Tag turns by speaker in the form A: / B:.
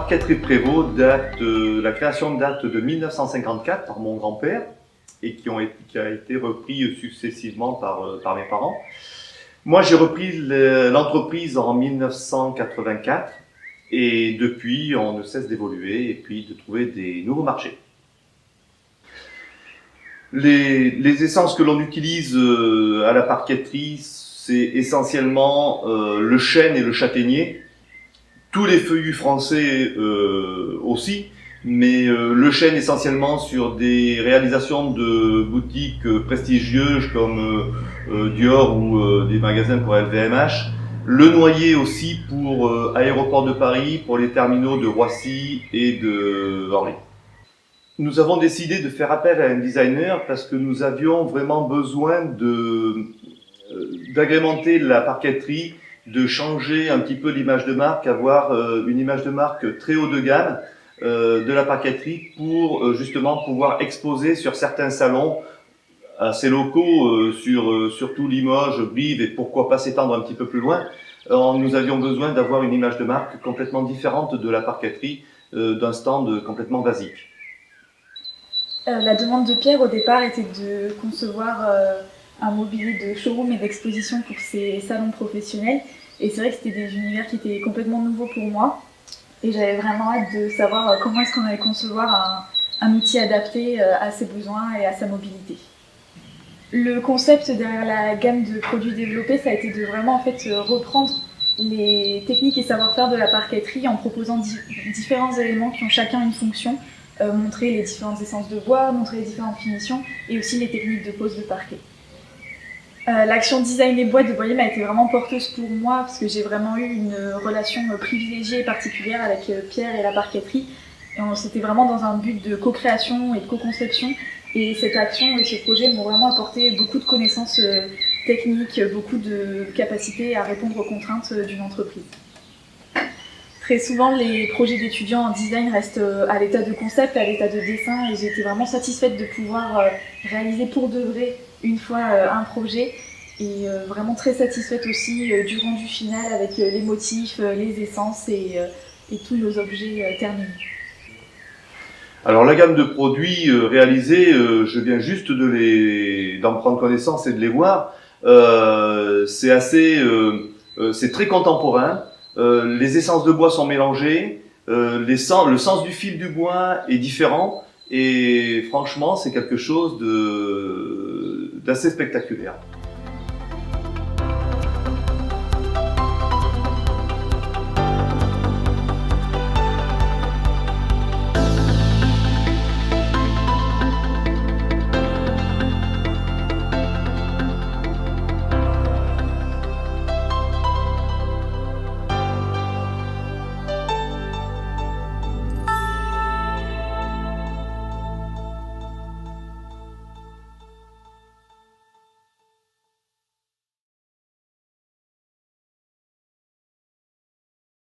A: parqueterie de Prévost la création date de 1954 par mon grand-père et qui a été repris successivement par mes parents. Moi, j'ai repris l'entreprise en 1984 et depuis, on ne cesse d'évoluer et puis de trouver des nouveaux marchés. Les essences que l'on utilise à la parqueterie, c'est essentiellement le chêne et le châtaignier. Tous les feuillus français aussi, mais le chêne essentiellement sur des réalisations de boutiques prestigieuses comme Dior ou des magasins pour LVMH. Le noyer aussi pour Aéroport de Paris, pour les terminaux de Roissy et de Orly. Nous avons décidé de faire appel à un designer parce que nous avions vraiment besoin d'agrémenter la parqueterie, de changer un petit peu l'image de marque, avoir une image de marque très haut de gamme de la parqueterie pour justement pouvoir exposer sur certains salons assez locaux, surtout Limoges, Brive et pourquoi pas s'étendre un petit peu plus loin. Nous avions besoin d'avoir une image de marque complètement différente de la parqueterie, d'un stand complètement basique.
B: La demande de Pierre au départ était de concevoir un mobilier de showroom et d'exposition pour ses salons professionnels. Et c'est vrai que c'était des univers qui étaient complètement nouveaux pour moi. Et j'avais vraiment hâte de savoir comment est-ce qu'on allait concevoir un outil adapté à ses besoins et à sa mobilité. Le concept derrière la gamme de produits développés, ça a été de vraiment en fait reprendre les techniques et savoir-faire de la parqueterie en proposant différents éléments qui ont chacun une fonction, montrer les différentes essences de bois, montrer les différentes finitions et aussi les techniques de pose de parquet. L'action design et bois de Boyer m'a été vraiment porteuse pour moi parce que j'ai vraiment eu une relation privilégiée et particulière avec Pierre et la parqueterie. Et c'était vraiment dans un but de co-création et de co-conception. Et cette action et ce projet m'ont vraiment apporté beaucoup de connaissances techniques, beaucoup de capacités à répondre aux contraintes d'une entreprise. Très souvent, les projets d'étudiants en design restent à l'état de concept, à l'état de dessin, et j'étais vraiment satisfaite de pouvoir réaliser pour de vrai une fois un projet, et vraiment très satisfaite aussi du rendu final avec les motifs, les essences et tous nos objets terminés.
A: Alors la gamme de produits réalisés, je viens juste d'en prendre connaissance et de les voir. C'est très contemporain. Les essences de bois sont mélangées, le sens du fil du bois est différent et franchement c'est quelque chose d'assez spectaculaire.